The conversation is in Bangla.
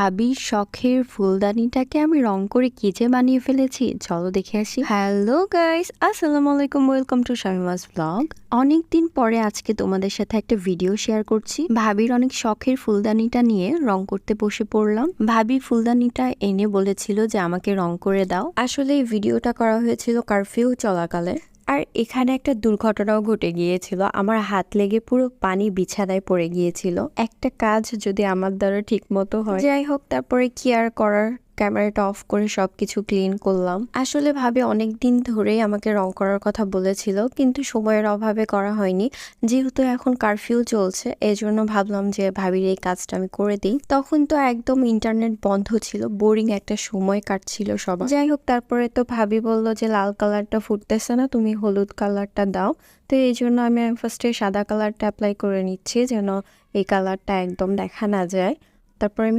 ভাবির শখের ফুলদানিটাকে আমি রং করে কি যে বানিয়ে ফেলেছি, চলো দেখে আসি। হ্যালো গাইস, আসসালামু আলাইকুম, ওয়েলকাম টু শামিমাস ব্লগ। অনেকদিন পরে আজকে তোমাদের সাথে একটা ভিডিও শেয়ার করছি। ভাবির অনেক শখের ফুলদানিটা নিয়ে রং করতে বসে পড়লাম। ভাবি ফুলদানিটা এনে বলেছিল যে আমাকে রং করে দাও। আসলে এই ভিডিওটা করা হয়েছিল কারফিউ চলাকালে। আর এখানে একটা দুর্ঘটনাও ঘটে গিয়েছিল, আমার হাত লেগে পুরো পানি বিছানায় পড়ে গিয়েছিল। একটা কাজ যদি আমার দ্বারা ঠিক মতো হয়, যাই হোক, তারপরে কি আর করার, ক্যামেরাটা অফ করে সবকিছু ক্লিন করলাম। আসলে ভাবি অনেকদিন ধরেই আমাকে রং করার কথা বলেছিল, কিন্তু সময়ের অভাবে করা হয়নি। যেহেতু এখন কারফিউ চলছে, এজন্য ভাবলাম যে ভাবির এই কাজটা আমি করে দিই। তখন তো একদম ইন্টারনেট বন্ধ ছিল, বোরিং একটা সময় কাটছিল সবার। যাই হোক, তারপরে তো ভাবি বলল যে লাল কালারটা ফুটতেছে না, তুমি হলুদ কালারটা দাও। তো এই জন্য আমি ফার্স্টে সাদা কালারটা অ্যাপ্লাই করে নিচ্ছি, যেন এই কালারটা একদম দেখা না যায়। তারপর আমি